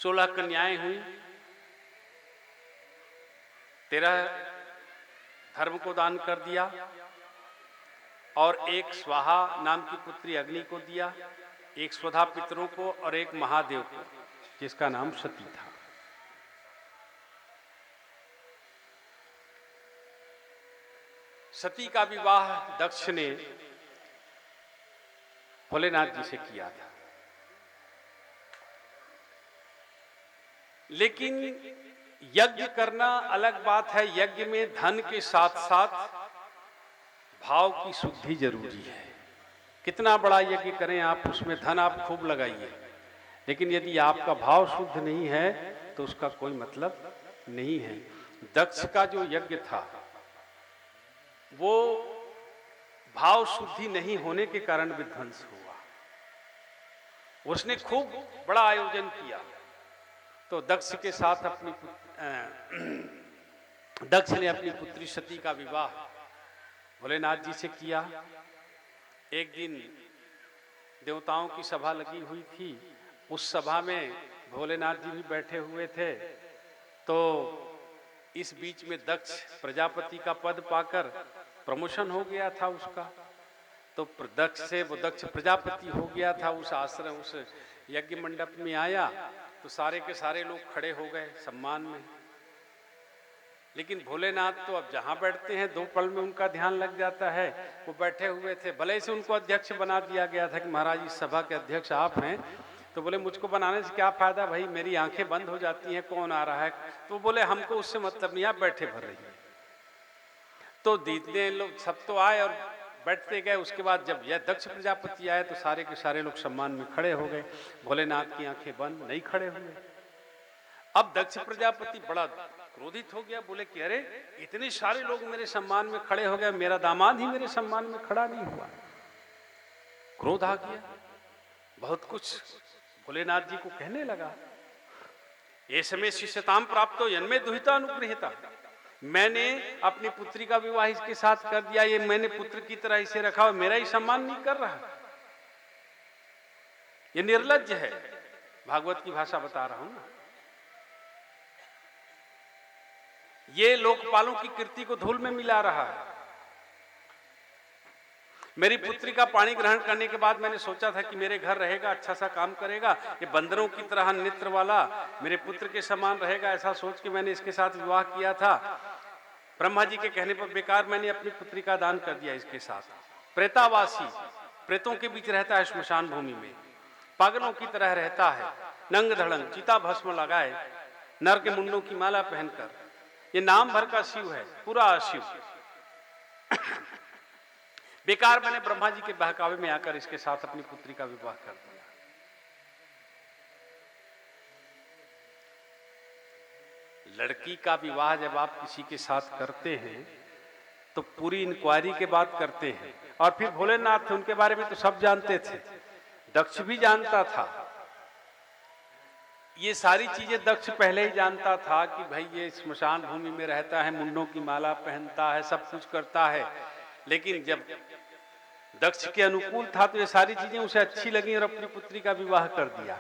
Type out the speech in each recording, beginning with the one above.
16 कन्याएं हुई, 13 धर्म को दान कर दिया और एक स्वाहा नाम की पुत्री अग्नि को दिया, एक स्वधा पितरों को और एक महादेव को, जिसका नाम सती था। सती का विवाह दक्ष ने भोलेनाथ जी से किया था, लेकिन यज्ञ करना अलग बात है। यज्ञ में धन के साथ साथ भाव की शुद्धि जरूरी है। कितना बड़ा यज्ञ करें आप, उसमें धन आप खूब लगाइए, लेकिन यदि आपका भाव शुद्ध नहीं है तो उसका कोई मतलब नहीं है। दक्ष का जो यज्ञ था वो भाव शुद्धि नहीं होने के कारण विध्वंस हुआ। उसने खूब बड़ा आयोजन किया, तो दक्ष के साथ दक्ष ने अपनी पुत्री सती का विवाह भोलेनाथ जी से किया। एक दिन देवताओं की सभा लगी हुई थी, उस सभा में भोलेनाथ जी भी बैठे हुए थे। तो इस बीच में दक्ष प्रजापति का पद पाकर प्रमोशन हो गया था उसका, तो दक्ष से वो दक्ष प्रजापति हो गया था। उस आश्रम, उस यज्ञ मंडप में आया तो सारे के सारे लोग खड़े हो गए सम्मान में। लेकिन भोलेनाथ तो अब जहां बैठते हैं 2 पल में उनका ध्यान लग जाता है। वो बैठे हुए थे, भले से उनको अध्यक्ष बना दिया गया था कि महाराज इस सभा के अध्यक्ष आप हैं, तो बोले मुझको बनाने से क्या फायदा भाई, मेरी आंखें बंद हो जाती हैं, कौन आ रहा है। तो बोले हमको उससे मतलब नहीं, आप बैठे भर रहिए। तो दीदने लोग सब तो आए और बैठते गए। उसके बाद जब यह दक्ष प्रजापति आए तो सारे के सारे लोग सम्मान में खड़े हो गए। भोलेनाथ की आंखें बंद, नहीं खड़े हुए। अब दक्ष प्रजापति बड़ा क्रोधित हो गया, बोले कि अरे इतने सारे लोग मेरे सम्मान में खड़े हो गए, मेरा दामाद ही मेरे सम्मान में खड़ा नहीं हुआ। क्रोध आ गया, बहुत कुछ भोलेनाथ जी को कहने लगा। ऐसे में शिष्यताम प्राप्तो यन्मे दुहिता अनुगृहीता, मैंने अपनी पुत्री का विवाह इसके साथ कर दिया, ये मैंने पुत्र की तरह इसे रखा और मेरा ही सम्मान नहीं कर रहा, ये निर्लज्ज है। भागवत की भाषा बता रहा हूं ना। ये लोकपालों की कीर्ति को धूल में मिला रहा है। मेरी पुत्री का पाणी ग्रहण करने के बाद मैंने सोचा था कि मेरे घर रहेगा, अच्छा सा काम करेगा, ये बंदरों की तरह नेत्र वाला मेरे पुत्र के समान रहेगा, ऐसा सोच के मैंने इसके साथ विवाह किया था। ब्रह्मा जी के कहने पर बेकार मैंने अपनी पुत्री का दान कर दिया इसके साथ। प्रेतावासी, प्रेतों के बीच रहता है श्मशान भूमि में, पागलों की तरह रहता है, नंग धड़ंग चिता भस्म लगाए, नर के मुंडों की माला पहनकर। ये नाम भर का शिव है, पूरा अशिव। बेकार मैंने ब्रह्मा जी के बहकावे में आकर इसके साथ अपनी पुत्री का विवाह कर दिया। लड़की का विवाह जब आप किसी के साथ करते हैं तो पूरी इंक्वायरी के बाद करते हैं। और फिर भोलेनाथ थे, उनके बारे में तो सब जानते थे, दक्ष भी जानता था। ये सारी चीजें दक्ष पहले ही जानता था कि भाई ये स्मशान भूमि में रहता है, मुंडों की माला पहनता है, सब कुछ करता है। लेकिन जब दक्ष के अनुकूल था तो ये सारी चीजें उसे अच्छी लगी और अपनी पुत्री का विवाह कर दिया।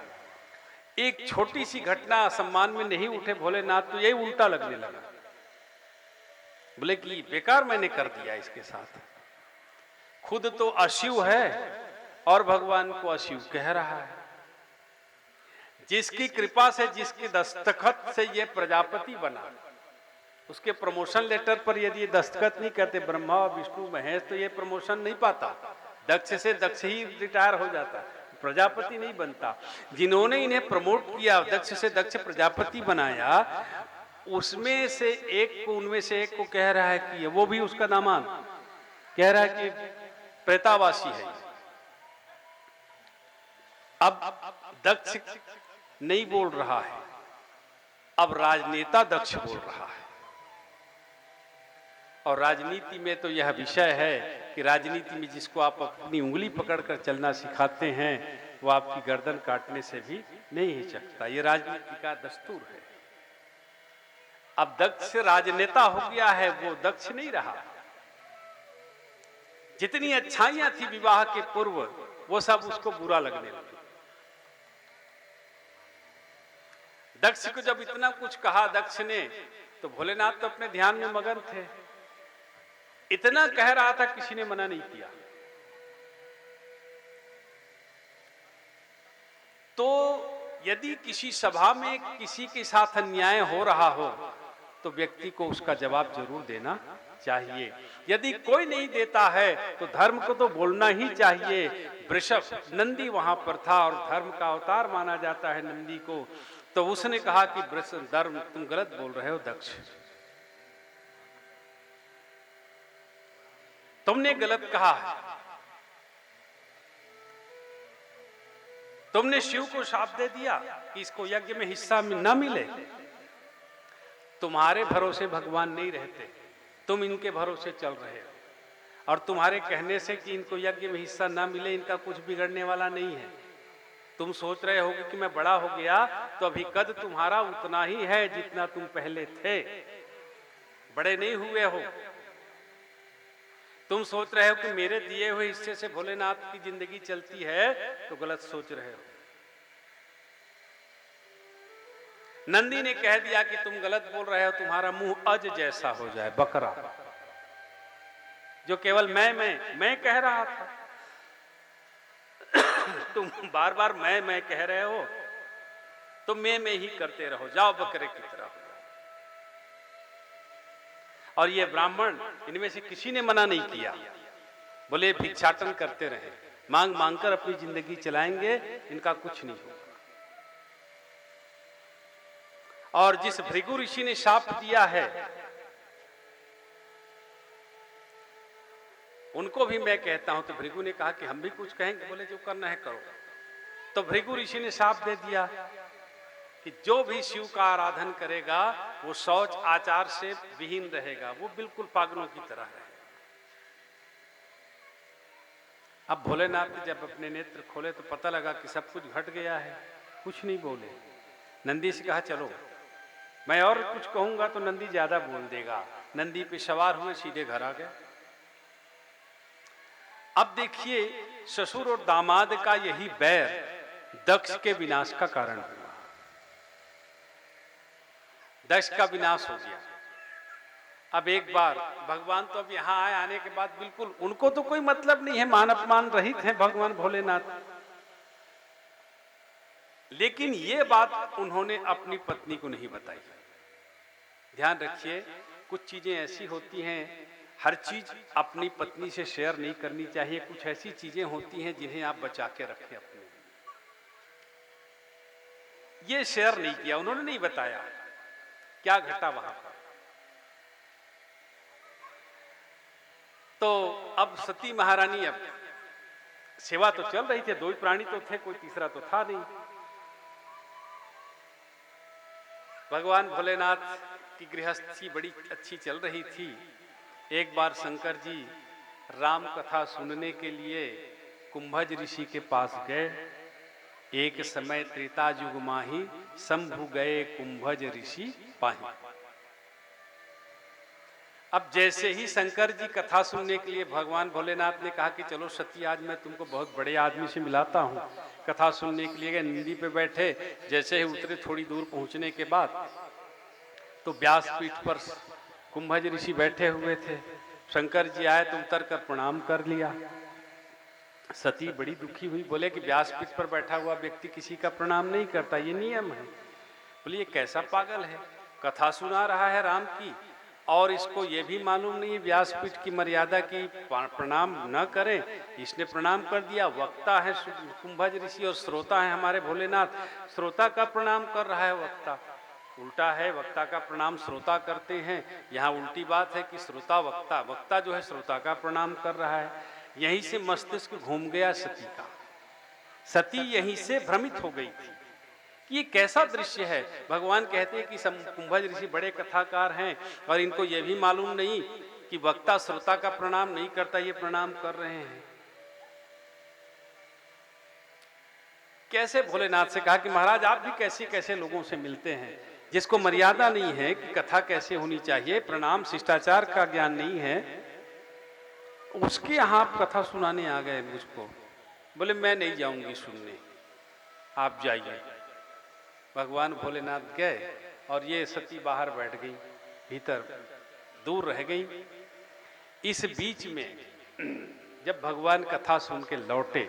एक छोटी सी घटना सम्मान में नहीं उठे भोलेनाथ तो यही उल्टा लगने लगा, बोले कि बेकार मैंने कर दिया इसके साथ। खुद तो अशिव है और भगवान को अशिव कह रहा है। जिसकी कृपा से, जिसके दस्तखत से ये प्रजापति बना, उसके प्रमोशन लेटर पर यदि दस्तखत नहीं करते ब्रह्मा और विष्णु महेश तो ये प्रमोशन नहीं पाता। दक्ष से दक्ष ही रिटायर हो जाता, प्रजापति नहीं बनता। जिन्होंने इन्हें प्रमोट किया, दक्ष से दक्ष प्रजापति बनाया, उसमें से एक को, उनमें से एक को कह रहा है कि वो भी उसका दामाद कह रहा है कि प्रेतावासी है। अब दक्ष नहीं बोल रहा है, अब राजनेता दक्ष बोल रहा है। और राजनीति में तो यह विषय है कि राजनीति में जिसको आप अपनी उंगली पकड़कर चलना सिखाते हैं वो आपकी गर्दन काटने से भी नहीं हिचकता। ये राजनीति का दस्तूर है। अब दक्ष राजनेता हो गया है, वो दक्ष नहीं रहा। जितनी अच्छाइयां थी विवाह के पूर्व वो सब उसको बुरा लगने लगा। दक्ष को जब इतना कुछ कहा दक्ष ने, तो भोलेनाथ तो अपने ध्यान में मगन थे, इतना कह रहा था, किसी ने मना नहीं किया। तो यदि किसी सभा में किसी के साथ अन्याय हो रहा हो तो व्यक्ति को उसका जवाब जरूर देना चाहिए। यदि कोई नहीं देता है तो धर्म को तो बोलना ही चाहिए। वृषभ नंदी वहां पर था और धर्म का अवतार माना जाता है नंदी को। तो उसने कहा कि धर्म तुम गलत बोल रहे हो दक्ष, तुमने गलत कहा है, तुमने शिव को शाप दे दिया कि इसको यज्ञ में हिस्सा न मिले। तुम्हारे भरोसे भगवान नहीं रहते, तुम इनके भरोसे चल रहे हो, और तुम्हारे कहने से कि इनको यज्ञ में हिस्सा ना मिले इनका कुछ बिगड़ने वाला नहीं है। तुम सोच रहे होगे कि मैं बड़ा हो गया तो अभी कद तुम्हारा उतना ही है जितना तुम पहले थे, बड़े नहीं हुए हो। तुम सोच रहे हो कि मेरे दिए हुए हिस्से से भोलेनाथ की जिंदगी चलती है, तो गलत सोच रहे हो। नंदी ने कह दिया कि तुम गलत बोल रहे हो, तुम्हारा मुंह अज जैसा हो जाए, बकरा जो केवल मैं कह रहा था। तुम बार बार मैं कह रहे हो, तो मैं ही करते रहो, जाओ बकरे की तरह। और ये ब्राह्मण, इनमें से किसी ने मना नहीं किया, बोले भिक्षाटन करते रहे, मांग मांग कर अपनी जिंदगी चलाएंगे, इनका कुछ नहीं होगा। और जिस भृगु ऋषि ने शाप दिया है उनको भी मैं कहता हूं। तो भृगु ने कहा कि हम भी कुछ कहेंगे, बोले जो करना है करो। तो भृगु ऋषि ने शाप दे दिया कि जो भी शिव का आराधन करेगा वो शौच आचार से विहीन रहेगा, वो बिल्कुल पागलों की तरह रहेगा। अब भोलेनाथ ने जब अपने नेत्र खोले तो पता लगा कि सब कुछ घट गया है, कुछ नहीं बोले। नंदी से कहा चलो, मैं और कुछ कहूंगा तो नंदी ज्यादा बोल देगा। नंदी पे सवार हुए, सीधे घर आ गए। अब देखिए, ससुर और दामाद का यही बैर दक्ष के विनाश का कारण हुआ। दक्ष का विनाश हो गया। अब एक बार भगवान तो अब यहां आए, आने के बाद बिल्कुल उनको तो कोई मतलब नहीं है, मान अपमान रहित हैं भगवान भोलेनाथ। लेकिन ये बात उन्होंने अपनी पत्नी को नहीं बताई। ध्यान रखिए, कुछ चीजें ऐसी होती हैं, हर चीज अपनी पत्नी से शेयर नहीं करनी चाहिए। कुछ ऐसी चीजें होती हैं जिन्हें आप बचा के रखें अपने। ये शेयर नहीं किया, उन्होंने नहीं बताया क्या घटा वहां पर। तो अब सती महारानी, अब सेवा तो चल रही थी, दो ही प्राणी तो थे, कोई तीसरा तो था नहीं। भगवान भोलेनाथ की गृहस्थी बड़ी अच्छी चल रही थी। एक बार शंकर जी राम कथा सुनने के लिए कुंभज ऋषि के पास गए। एक समय त्रेता युग माही, शंभु गए कुंभज ऋषि पाही। अब जैसे ही शंकर जी कथा सुनने के लिए, भगवान भोलेनाथ ने कहा कि चलो सती, आज मैं तुमको बहुत बड़े आदमी से मिलाता हूँ। कथा सुनने के लिए गए, नंदी पे बैठे। जैसे ही उतरे, थोड़ी दूर पहुंचने के बाद तो व्यासपीठ पर कुंभज ऋषि बैठे हुए थे। शंकर जी आए तो उतर कर प्रणाम कर लिया। सती बड़ी दुखी हुई, बोले कि व्यासपीठ पर बैठा हुआ व्यक्ति किसी का प्रणाम नहीं करता, ये नियम है। बोले ये कैसा पागल है, कथा सुना रहा है राम की, और इसको ये भी मालूम नहीं व्यासपीठ की मर्यादा की प्रणाम न करें। इसने प्रणाम कर दिया। वक्ता है कुंभज ऋषि और श्रोता है हमारे भोलेनाथ, श्रोता का प्रणाम कर रहा है वक्ता। उल्टा है, वक्ता का प्रणाम श्रोता करते हैं, यहाँ उल्टी बात है कि श्रोता वक्ता, वक्ता जो है श्रोता का प्रणाम कर रहा है। यहीं से मस्तिष्क घूम गया सती का। सती यहीं से भ्रमित हो गई थी कि ये कैसा दृश्य है। भगवान कहते हैं कि कुंभज ऋषि बड़े कथाकार हैं और इनको यह भी मालूम नहीं कि वक्ता श्रोता का प्रणाम नहीं करता, ये प्रणाम कर रहे हैं। कैसे भोलेनाथ से कहा कि महाराज आप भी कैसे कैसे लोगों से मिलते हैं, जिसको मर्यादा नहीं है कि कथा कैसे होनी चाहिए, प्रणाम शिष्टाचार का ज्ञान नहीं है, उसके यहाँ आप कथा सुनाने आ गए मुझको। बोले मैं नहीं जाऊंगी सुनने, आप जाइए। भगवान भोलेनाथ गए और ये सती बाहर बैठ गई, भीतर दूर रह गई। इस बीच में जब भगवान कथा सुन के लौटे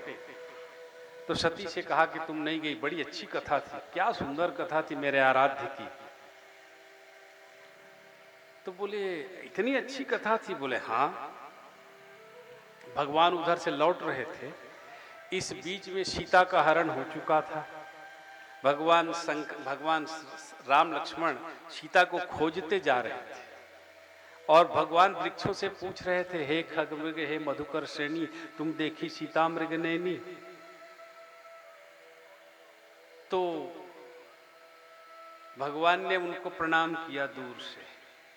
तो सती से कहा कि तुम नहीं गई, बड़ी अच्छी कथा थी, क्या सुंदर कथा थी मेरे आराध्य की। तो बोले इतनी अच्छी कथा थी? बोले हाँ। भगवान उधर से लौट रहे थे, इस बीच में सीता का हरण हो चुका था। भगवान राम लक्ष्मण सीता को खोजते जा रहे थे और भगवान वृक्षों से पूछ रहे थे, हे खगमृग, हे मधुकर श्रेणी, तुम देखी सीता मृग नैनी? तो भगवान ने उनको प्रणाम किया दूर से,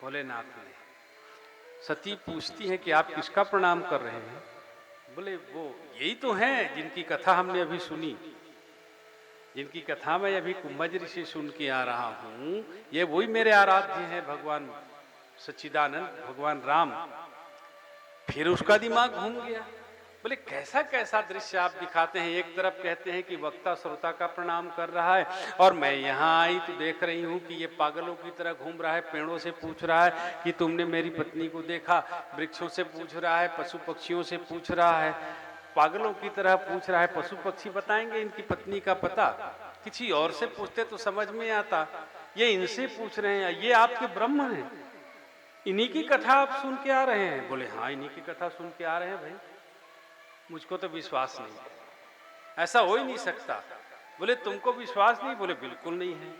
भोलेनाथ ने। सती पूछती है कि आप किसका प्रणाम कर रहे हैं? बोले वो यही तो हैं जिनकी कथा हमने अभी सुनी, जिनकी कथा मैं अभी कुंभज ऋषि सुन के आ रहा हूं, ये वही मेरे आराध्य हैं, भगवान सच्चिदानंद, भगवान राम। फिर उसका दिमाग घूम गया। बोले कैसा कैसा दृश्य आप दिखाते हैं, एक तरफ कहते हैं कि वक्ता श्रोता का प्रणाम कर रहा है और मैं यहाँ आई तो देख रही हूँ कि ये पागलों की तरह घूम रहा है, पेड़ों से पूछ रहा है कि तुमने मेरी पत्नी को देखा, वृक्षों से पूछ रहा है, पशु पक्षियों से पूछ रहा है, पागलों की तरह पूछ रहा है। पशु पक्षी बताएंगे इनकी पत्नी का पता, किसी और से पूछते तो समझ में आता, ये इनसे पूछ रहे हैं, ये आपके ब्रह्म हैं, इन्हीं की कथा आप सुन के आ रहे हैं? बोले हाँ, इन्हीं की कथा सुन के आ रहे हैं भाई, मुझको तो विश्वास नहीं है, ऐसा हो ही नहीं सकता। बोले तुमको विश्वास नहीं? बोले बिल्कुल नहीं है।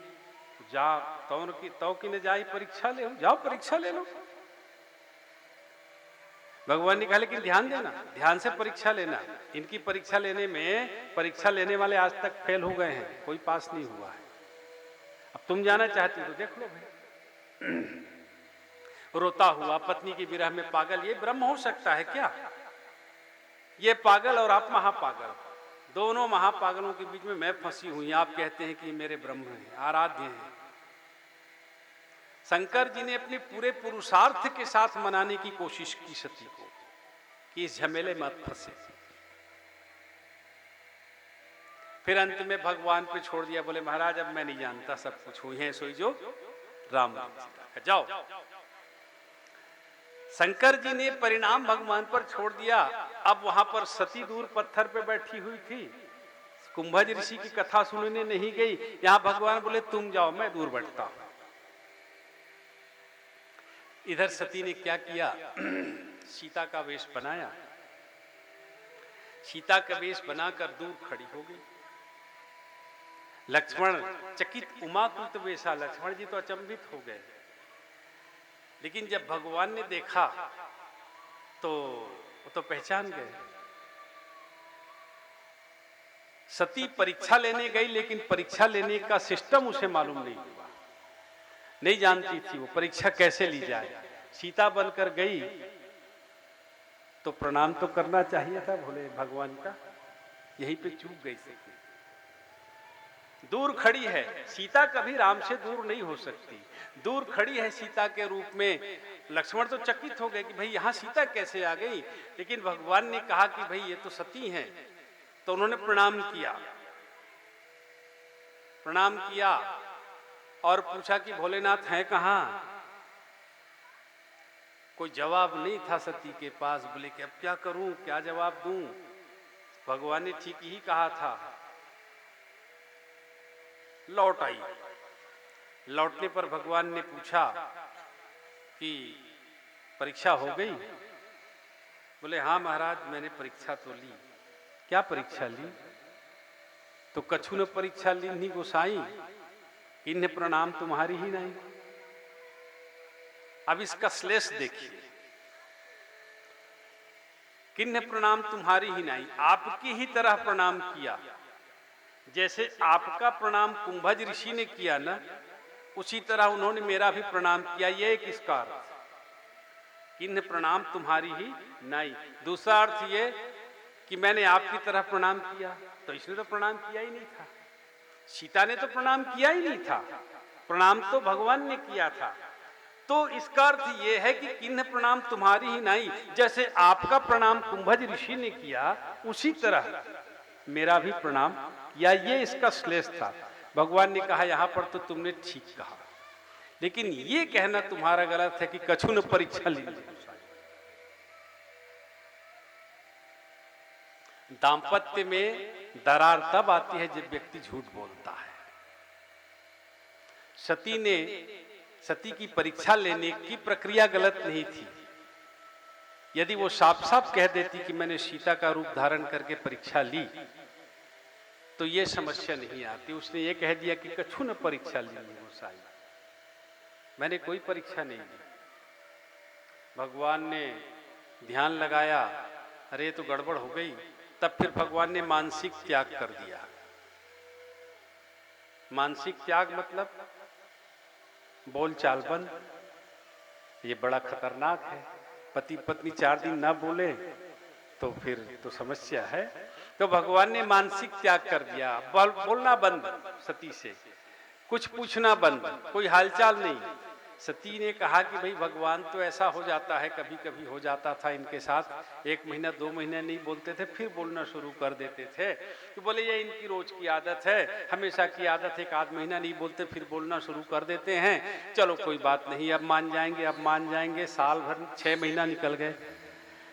जा तो की न जाई परीक्षा ले, जाओ परीक्षा ले लो। भगवान ने कहा लेकिन ध्यान देना, ध्यान से परीक्षा लेना, इनकी परीक्षा लेने में परीक्षा लेने वाले आज तक फेल हो गए हैं, कोई पास नहीं हुआ है। अब तुम जाना चाहती हो तो देख लो भाई। रोता हुआ पत्नी की विरह में पागल, ये ब्रह्म हो सकता है क्या? ये पागल और आप महापागल, दोनों महापागलों के बीच में मैं फंसी हुई। आप कहते हैं कि मेरे ब्रह्म हैं, आराध्य हैं। शंकर जी ने अपने पूरे पुरुषार्थ के साथ मनाने की कोशिश की सती को कि इस झमेले मत फंसे। फिर अंत में भगवान पे छोड़ दिया। बोले महाराज अब मैं नहीं जानता, सब कुछ हुई है सोई जो राम जाओ। शंकर जी ने परिणाम भगवान पर छोड़ दिया। अब वहां पर सती दूर पत्थर पे बैठी हुई थी, कुंभज ऋषि की कथा सुनने नहीं गई। यहां भगवान बोले तुम जाओ, मैं दूर बैठता हूं। इधर सती ने क्या किया, सीता का वेश बनाया, सीता का वेश बनाकर दूर खड़ी हो गई। लक्ष्मण चकित उमाकुत वेशा, लक्ष्मण जी तो अचंभित हो गए। लेकिन जब भगवान ने देखा तो वो तो पहचान गए। सती परीक्षा लेने गई, लेकिन परीक्षा लेने का सिस्टम उसे मालूम नहीं हुआ, नहीं जानती थी वो परीक्षा कैसे ली जाए। सीता बनकर गई तो प्रणाम तो करना चाहिए था भोले भगवान का, यहीं पे चूक गई सती। दूर खड़ी है सीता, कभी राम से दूर नहीं हो सकती, दूर खड़ी है सीता के रूप में। लक्ष्मण तो चकित हो गए कि भाई यहां सीता कैसे आ गई। लेकिन भगवान ने कहा कि भाई ये तो सती हैं, तो उन्होंने प्रणाम किया। प्रणाम किया और पूछा कि भोलेनाथ हैं कहां? कोई जवाब नहीं था सती के पास। बोले कि अब क्या करूं, क्या जवाब दूं? भगवान ने ठीक ही कहा था। लौट आई। लौटने पर भगवान ने पूछा कि परीक्षा हो गई? बोले हाँ महाराज, मैंने परीक्षा तो ली। क्या परीक्षा ली? तो कछु ने परीक्षा ली नहीं गोसाई, इन्हें प्रणाम तुम्हारी ही नहीं। अब इसका श्लेष देखिए, किन्हें प्रणाम तुम्हारी ही नहीं, आपकी ही तरह प्रणाम किया। जैसे आपका प्रणाम कुंभज ऋषि ने किया ना, उसी तरह उन्होंने मेरा भी प्रणाम किया। ये किसका अर्थ? किन्हें प्रणाम तुम्हारी ही नहीं। दूसरा अर्थ ये कि मैंने आपकी तरह प्रणाम किया, तो इसने तो प्रणाम किया ही नहीं था, सीता ने तो प्रणाम किया ही नहीं था, प्रणाम तो भगवान ने किया था। तो इसका अर्थ यह है कि किन्हें प्रणाम तुम्हारी ही नहीं, जैसे आपका प्रणाम कुंभज ऋषि ने किया उसी तरह मेरा भी प्रणाम किया। ये इसका श्लेष था। भगवान ने कहा यहाँ पर तो तुमने ठीक कहा, लेकिन ये कहना तुम्हारा गलत है कि कछु न परीक्षा लीजिए। दाम्पत्य में दरार तब आती है जब व्यक्ति झूठ बोलता है। सती की परीक्षा लेने की प्रक्रिया गलत नहीं थी। यदि वो साफ साफ कह देती कि मैंने सीता का रूप धारण करके परीक्षा ली तो ये समस्या नहीं आती। उसने ये कह दिया कि कछु न परीक्षा ली गोसाई, मैंने कोई परीक्षा नहीं ली। भगवान ने ध्यान लगाया, अरे तो गड़बड़ हो गई। तब फिर भगवान ने मानसिक त्याग कर दिया। मानसिक त्याग मतलब बोलचाल बंद। ये बड़ा खतरनाक है। पति पत्नी 4 दिन ना बोले तो फिर तो समस्या है। तो भगवान ने मानसिक त्याग कर दिया। बोलना बंद सती से, कुछ पूछना बंद, कोई हालचाल नहीं। सती ने कहा कि भाई भगवान तो ऐसा हो जाता है, कभी कभी हो जाता था इनके साथ, 1 महीना 2 महीने नहीं बोलते थे, फिर बोलना शुरू कर देते थे। तो बोले ये इनकी रोज की आदत है, हमेशा की आदत है, 1 आध महीना नहीं बोलते फिर बोलना शुरू कर देते हैं। चलो कोई बात नहीं, अब मान जाएंगे, अब मान जाएंगे। साल भर 6 महीना निकल गए।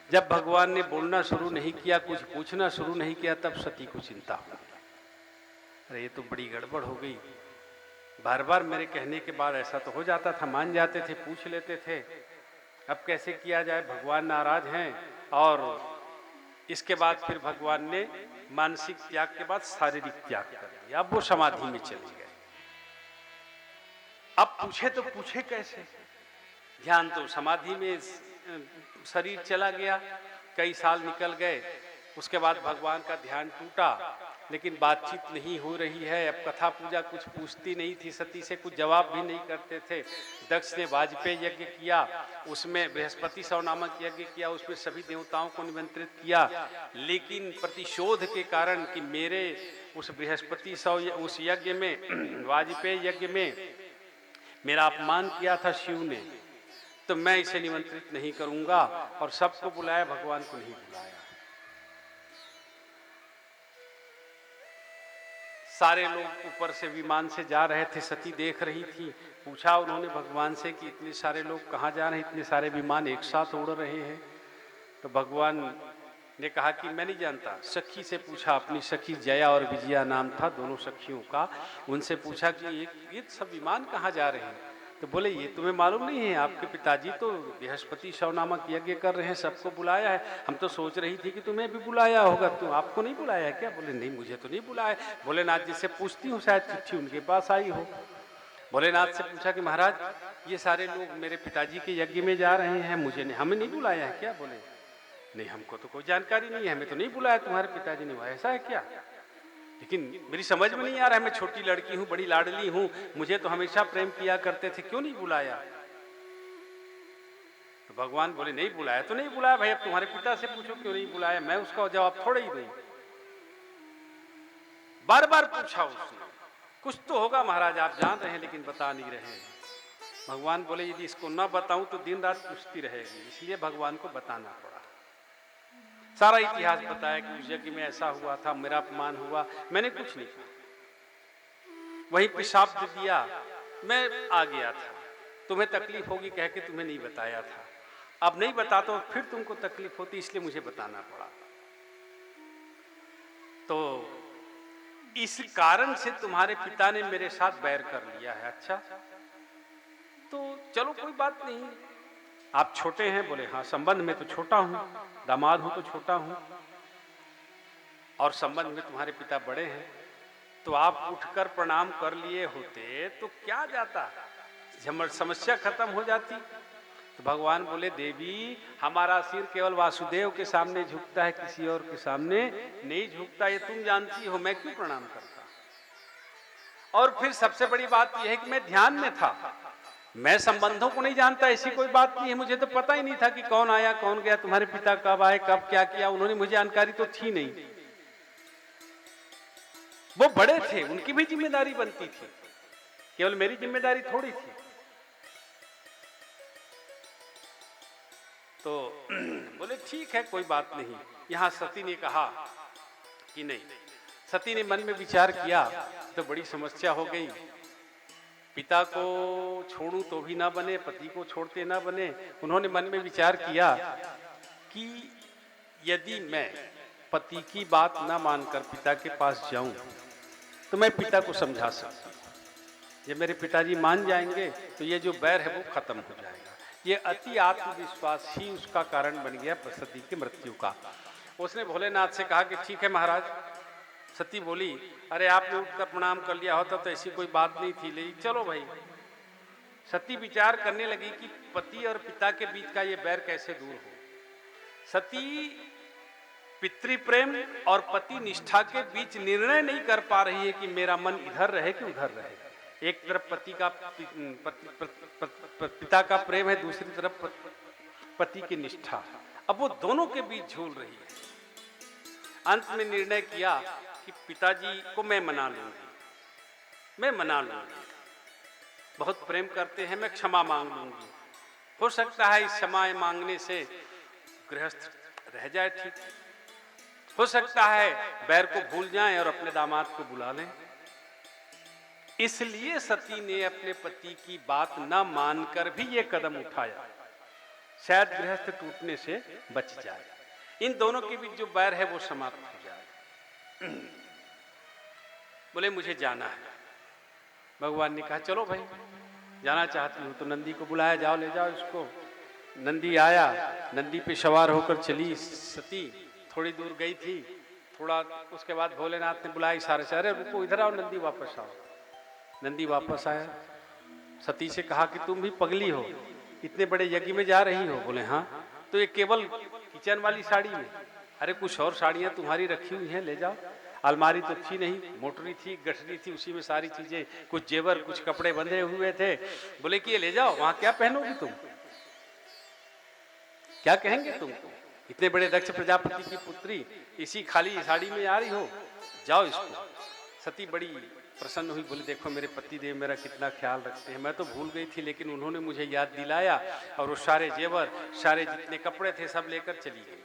जब भगवान ने बोलना शुरू नहीं किया, कुछ पूछना शुरू नहीं किया, तब सती को चिंता हुई। अरे ये तो बड़ी गड़बड़ हो गई। बार बार मेरे कहने के बाद ऐसा तो हो जाता था, मान जाते थे, पूछ लेते थे, अब कैसे किया जाए? भगवान नाराज हैं। और इसके बाद फिर भगवान ने मानसिक त्याग के बाद शारीरिक त्याग कर दिया। अब वो समाधि में चले गए। अब पूछे तो पूछे कैसे? ध्यान तो समाधि में, शरीर चला गया, कई साल निकल गए। उसके बाद भगवान का ध्यान टूटा, लेकिन बातचीत नहीं हो रही है। अब कथा पूजा कुछ पूछती नहीं थी सती से, कुछ जवाब भी नहीं करते थे। दक्ष ने वाजपेयी यज्ञ किया, उसमें बृहस्पति सौ नामक यज्ञ किया, उसमें सभी देवताओं को निमंत्रित किया। लेकिन प्रतिशोध के कारण कि मेरे उस बृहस्पति सौ उस यज्ञ में, वाजपेयी यज्ञ में मेरा अपमान किया था शिव ने, तो मैं इसे निमंत्रित नहीं करूंगा। और सबको बुलाया, भगवान को नहीं बुलाया। सारे लोग ऊपर से विमान से जा रहे थे, सती देख रही थी। पूछा उन्होंने भगवान से कि इतने सारे लोग कहाँ जा रहे हैं, इतने सारे विमान एक साथ उड़ रहे हैं? तो भगवान ने कहा कि मैं नहीं जानता। सखी से पूछा, अपनी सखी जया और विजया नाम था दोनों सखियों का, उनसे पूछा कि ये सब विमान कहाँ जा रहे हैं? तो बोले ये तुम्हें मालूम नहीं है, आपके पिताजी तो बृहस्पति सौ नामक यज्ञ कर रहे हैं, सबको बुलाया है। हम तो सोच रही थी कि तुम्हें भी बुलाया होगा, तो आपको नहीं बुलाया है क्या? बोले नहीं, मुझे तो नहीं बुलाया। भोलेनाथ जी से पूछती हूँ, शायद चिट्ठी उनके पास आई हो। भोलेनाथ से पूछा कि महाराज ये सारे लोग मेरे पिताजी के यज्ञ में जा रहे हैं, हमें नहीं बुलाया है क्या? बोले नहीं, हमको तो कोई जानकारी नहीं है, हमें तो नहीं बुलाया, तुम्हारे पिताजी ने। ऐसा है क्या? लेकिन मेरी समझ में नहीं आ रहा है, मैं छोटी लड़की हूं, बड़ी लाडली हूं, मुझे तो हमेशा प्रेम किया करते थे, क्यों नहीं बुलाया? तो भगवान बोले नहीं बुलाया तो नहीं बुलाया भाई, अब तुम्हारे पिता से पूछो क्यों नहीं बुलाया, मैं उसका जवाब थोड़ा ही दूं। बार बार पूछा उसने, कुछ तो होगा महाराज, आप जान रहे हैं लेकिन बता नहीं रहे। भगवान बोले यदि इसको न बताऊं तो दिन रात पूछती रहेगी, इसलिए भगवान को बताना पड़ा। सारा इतिहास बताया कि उस यज्ञ में ऐसा हुआ था, मेरा अपमान हुआ, मैंने कुछ नहीं कहा। वहीं पे शाप दे दिया, मैं आ गया था, तुम्हें तकलीफ होगी कह के तुम्हें नहीं बताया था। अब नहीं बताता तो फिर तुमको तकलीफ होती, इसलिए मुझे बताना पड़ा। तो इस कारण से तुम्हारे पिता ने मेरे साथ बैर कर लिया है। अच्छा तो चलो कोई बात नहीं, आप छोटे हैं। बोले हाँ, संबंध में तो छोटा हूं, दामाद हूं तो छोटा हूं, और संबंध में तुम्हारे पिता बड़े हैं, तो आप उठकर प्रणाम कर लिए होते तो क्या जाता, समस्या खत्म हो जाती। तो भगवान बोले देवी, हमारा सिर केवल वासुदेव के सामने झुकता है, किसी और के सामने नहीं झुकता, ये तुम जानती हो, मैं क्यों प्रणाम करता? और फिर सबसे बड़ी बात यह है कि मैं ध्यान में था, मैं संबंधों को नहीं जानता, ऐसी कोई बात नहीं है। मुझे तो पता ही नहीं था कि कौन आया कौन गया, तुम्हारे पिता कब आए, कब क्या किया, उन्होंने मुझे जानकारी तो थी नहीं। वो बड़े थे, उनकी भी जिम्मेदारी बनती थी, केवल मेरी जिम्मेदारी थोड़ी थी। तो बोले ठीक है कोई बात नहीं। यहां सती ने कहा कि नहीं, सती ने मन में विचार किया तो बड़ी समस्या हो गई। पिता को छोड़ूं तो भी ना बने, पति को छोड़ते ना बने। उन्होंने मन में विचार किया कि यदि मैं पति की बात ना मानकर पिता के पास जाऊं तो मैं पिता को समझा सकती हूं। जब मेरे पिताजी मान जाएंगे तो ये जो बैर है वो खत्म हो जाएगा। ये अति आत्मविश्वास ही उसका कारण बन गया सती की मृत्यु का। उसने भोलेनाथ से कहा कि ठीक है महाराज। सती बोली, अरे आपने उठकर प्रणाम कर लिया होता तो ऐसी कोई बात नहीं थी, लेकिन चलो भाई। सती विचार करने लगी कि पति और पिता के बीच का ये बैर कैसे दूर हो। सती पितृप्रेम और पति निष्ठा के बीच निर्णय नहीं कर पा रही है कि मेरा मन इधर रहे कि उधर रहे। एक तरफ पति का पिता का प्रेम है, दूसरी तरफ पति की निष्ठा। अब वो दोनों के बीच झूल रही है। अंत में निर्णय किया कि पिताजी को मैं मना लूंगी, बहुत प्रेम करते हैं, मैं क्षमा मांग लूंगी। हो सकता है इस क्षमा मांगने से गृहस्थ रह जाए ठीक, हो सकता है बैर को भूल जाएं और अपने दामाद को बुला लें। इसलिए सती ने अपने पति की बात न मानकर भी ये कदम उठाया, शायद गृहस्थ टूटने से बच जाए, इन दोनों के बीच जो बैर है वो समाप्त हो जाए। बोले मुझे जाना है। भगवान ने कहा चलो भाई, जाना चाहती हो तो नंदी को बुलाया जाओ, ले जाओ इसको। नंदी आया, नंदी पे सवार होकर चली सती। थोड़ी दूर गई थी, थोड़ा उसके बाद भोलेनाथ ने बुलाया इशारे से, अरे रुको इधर आओ, नंदी वापस आओ। नंदी वापस आया, सती से कहा कि तुम भी पगली हो, इतने बड़े यज्ञ में जा रही हो। बोले हाँ। तो ये केवल किचन वाली साड़ी में, अरे कुछ और साड़ियां तुम्हारी रखी हुई हैं, ले जाओ। अलमारी तो थी नहीं, मोटरी थी, गठरी थी, उसी में सारी चीजें, कुछ जेवर, कुछ कपड़े बंधे हुए थे। बोले कि ये ले जाओ, वहां क्या पहनोगी तुम, क्या कहेंगे तुमको, इतने बड़े दक्ष प्रजापति की पुत्री इसी खाली साड़ी में आ रही हो, जाओ इसको। सती बड़ी प्रसन्न हुई, बोले देखो मेरे पति देव मेरा कितना ख्याल रखते हैं, मैं तो भूल गई थी लेकिन उन्होंने मुझे याद दिलाया, और वो सारे जेवर, सारे जितने कपड़े थे सब लेकर चली गई।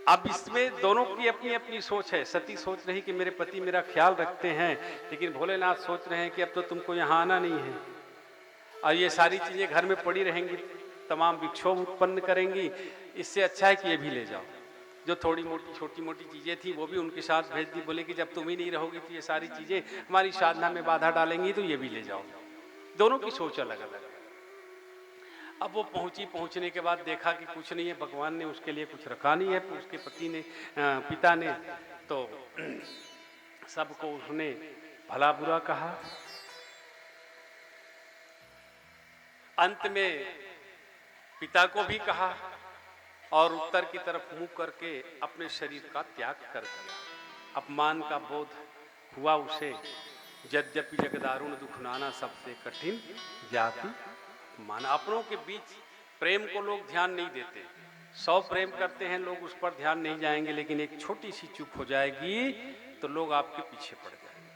अब इसमें दोनों की अपनी अपनी सोच है। सती सोच रही कि मेरे पति मेरा ख्याल रखते हैं, लेकिन भोलेनाथ सोच रहे हैं कि अब तो तुमको यहाँ आना नहीं है, और ये सारी चीजें घर में पड़ी रहेंगी, तमाम विक्षोभ उत्पन्न करेंगी, इससे अच्छा है कि ये भी ले जाओ। जो थोड़ी मोटी छोटी मोटी चीजें थी वो भी उनके साथ भेज दी। बोले कि जब तुम ही नहीं रहोगी तो ये सारी चीजें हमारी साधना में बाधा डालेंगी, तो ये भी ले जाओ। दोनों की सोच अलग अलग है। अब वो पहुंची, पहुंचने के बाद देखा कि कुछ नहीं है, भगवान ने उसके लिए कुछ रखा नहीं है। उसके पिता ने तो सबको उसने भला बुरा कहा। अंत में पिता को भी कहा और उत्तर की तरफ मुंह करके अपने शरीर का त्याग कर दिया। अपमान का बोध हुआ उसे। यद्यपि जगदारुण दुख नाना, सबसे कठिन जाति मान। अपनों के बीच प्रेम को लोग ध्यान नहीं देते। 100 प्रेम करते हैं लोग, उस पर ध्यान नहीं जाएंगे, लेकिन एक छोटी सी चूक हो जाएगी तो लोग आपके पीछे पड़ जाएंगे।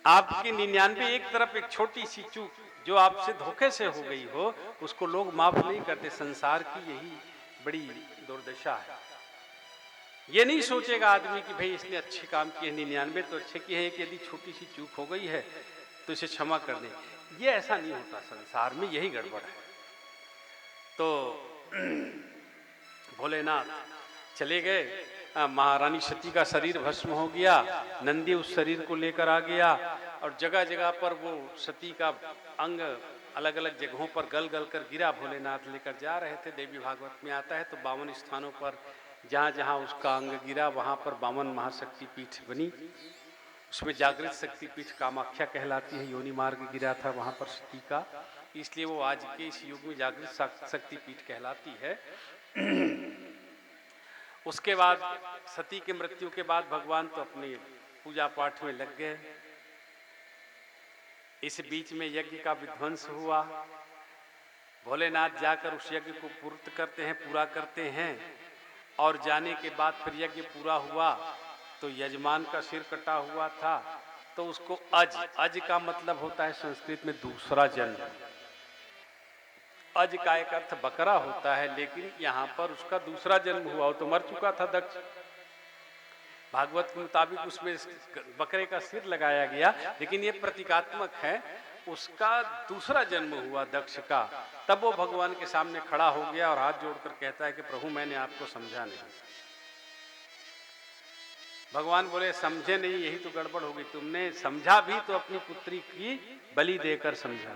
आपकी 99 एक तरफ, एक छोटी सी चूक जो आपसे धोखे से हो गई हो, उसको लोग माफ नहीं करते। संसार की यही बड़ी दुर्दशा है। ये नहीं सोचेगा आदमी कि भाई इसने अच्छे काम किए, 99 तो अच्छे किए हैं, कि यदि छोटी सी चूक हो गई है तो इसे क्षमा कर दें। ये ऐसा नहीं होता संसार में, यही गड़बड़ है। तो भोलेनाथ चले गए। महारानी सती का शरीर भस्म हो गया, नंदी उस शरीर को लेकर आ गया, और जगह जगह पर वो सती का अंग अलग अलग जगहों पर गल गल कर गिरा। भोलेनाथ लेकर जा रहे थे। देवी भागवत में आता है तो 52 स्थानों पर जहाँ जहाँ उसका अंग गिरा वहाँ पर 52 महाशक्ति पीठ बनी। उसमें जागृत शक्ति पीठ कामाख्या कहलाती है। योनि मार्ग गिरा था वहाँ पर सती का, इसलिए वो आज के इस युग में जागृत शक्ति पीठ कहलाती है। उसके बाद सती के मृत्यु के बाद भगवान तो अपने पूजा पाठ में लग गए। इस बीच में यज्ञ का विध्वंस हुआ। भोलेनाथ जाकर उस यज्ञ को पूरा करते हैं, और जाने के बाद फिर यज्ञ पूरा हुआ तो यजमान का सिर कटा हुआ था, तो उसको अज का मतलब होता है संस्कृत में दूसरा जन्म। अज का एक अर्थ बकरा होता है, लेकिन यहाँ पर उसका दूसरा जन्म हुआ। वो तो मर चुका था दक्ष, भागवत के मुताबिक उसमें बकरे का सिर लगाया गया, लेकिन ये प्रतीकात्मक है। उसका दूसरा जन्म हुआ दक्ष का, तब वो भगवान के सामने खड़ा हो गया और हाथ जोड़कर कहता है कि प्रभु मैंने आपको समझा नहीं। भगवान बोले समझे नहीं, यही तो गड़बड़ होगी, तुमने समझा भी तो अपनी पुत्री की बलि देकर समझा।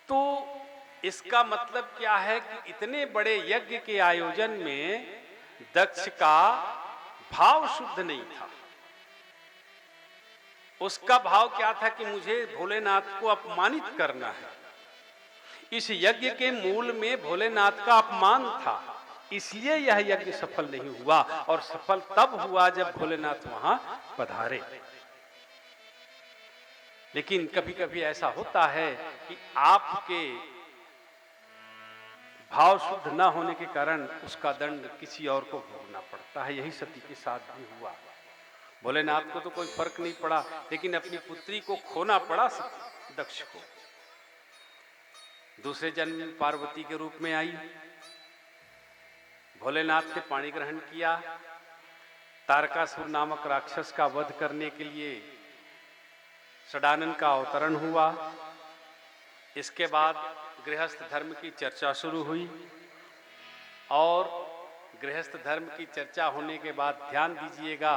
तो इसका मतलब क्या है कि इतने बड़े यज्ञ के आयोजन में दक्ष का भाव शुद्ध नहीं था। उसका भाव क्या था कि मुझे भोलेनाथ को अपमानित करना है। इस यज्ञ के मूल में भोलेनाथ का अपमान था, इसलिए यह यज्ञ सफल नहीं हुआ, और सफल तब हुआ जब भोलेनाथ वहां पधारे। लेकिन कभी कभी ऐसा होता है कि आपके भाव शुद्ध न होने के कारण उसका दंड किसी और को भोगना पड़ता है। यही सती के साथ भी हुआ। भोलेनाथ को तो कोई फर्क नहीं पड़ा, लेकिन अपनी पुत्री को खोना पड़ा दक्ष को। दूसरे जन्म में पार्वती के रूप में आई, भोलेनाथ ने पाणी ग्रहण किया, तारकासुर नामक राक्षस का वध करने के लिए षडानन का अवतरण हुआ। इसके बाद गृहस्थ धर्म की चर्चा शुरू हुई, और गृहस्थ धर्म की चर्चा होने के बाद ध्यान दीजिएगा,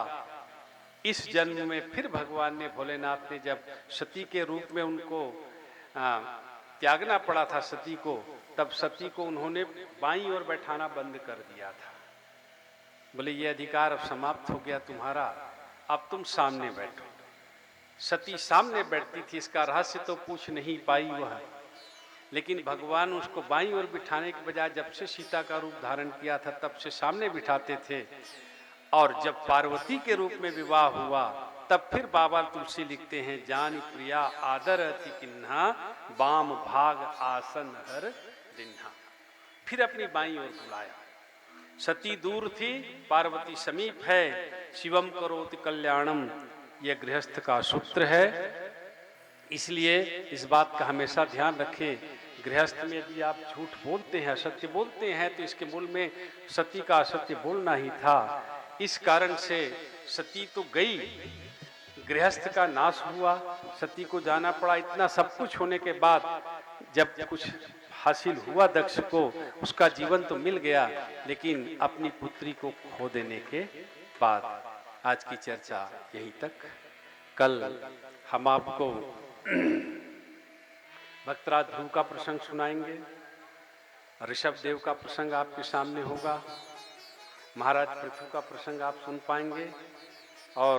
इस जन्म में फिर भगवान ने, भोलेनाथ ने जब सती के रूप में उनको त्यागना पड़ा था सती को, तब सती को उन्होंने बाईं ओर बैठाना बंद कर दिया था। बोले ये अधिकार अब समाप्त हो गया तुम्हारा, अब तुम सामने बैठो। सती सामने बैठती थी, इसका रहस्य तो पूछ नहीं पाई वह, लेकिन भगवान उसको बाईं ओर बिठाने के बजाय जब से सीता का रूप धारण किया था तब से सामने बिठाते थे। और जब पार्वती के रूप में विवाह हुआ तब फिर बाबा तुलसी लिखते हैं, जान प्रिया आदर अति किन्हा, बाम भाग आसन हर दिन्हा। फिर अपनी बाईं ओर बुलाया। सती दूर थी, पार्वती समीप है। शिवम करोति कल्याणम, यह गृहस्थ का सूत्र है। इसलिए इस बात का हमेशा ध्यान रखें, गृहस्थ में यदि आप झूठ बोलते हैं, असत्य बोलते हैं, तो इसके मूल में सती का असत्य बोलना ही था। इस कारण से सती तो गई, गृहस्थ का नाश हुआ, सती को जाना पड़ा। इतना सब कुछ होने के बाद जब कुछ हासिल हुआ दक्ष को, उसका जीवन तो मिल गया, लेकिन अपनी पुत्री को खो देने के बाद। आज की चर्चा यहीं तक। कल हम आपको भक्तराज ध्रुव का प्रसंग सुनाएंगे, ऋषभ देव का प्रसंग आपके सामने होगा, महाराज पृथु का प्रसंग आप सुन पाएंगे, और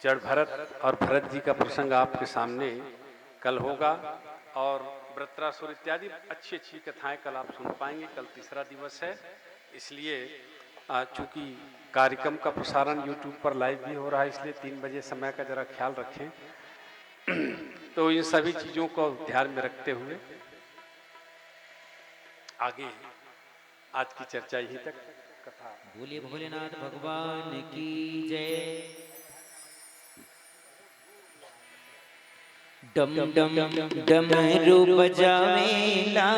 जड़ भरत और भरत जी का प्रसंग आपके सामने कल होगा, और वृत्रासुर इत्यादि अच्छी अच्छी कथाएं कल आप सुन पाएंगे। कल तीसरा दिवस है, इसलिए चूंकि कार्यक्रम का प्रसारण YouTube पर लाइव भी हो रहा है, इसलिए 3 बजे समय का जरा ख्याल रखें। तो इन सभी चीजों को ध्यान में रखते हुए आगे आज की चर्चा यहीं तक। कथा बोलिए भोलेनाथ भगवान की जय। डम डम डमरू बजावे ना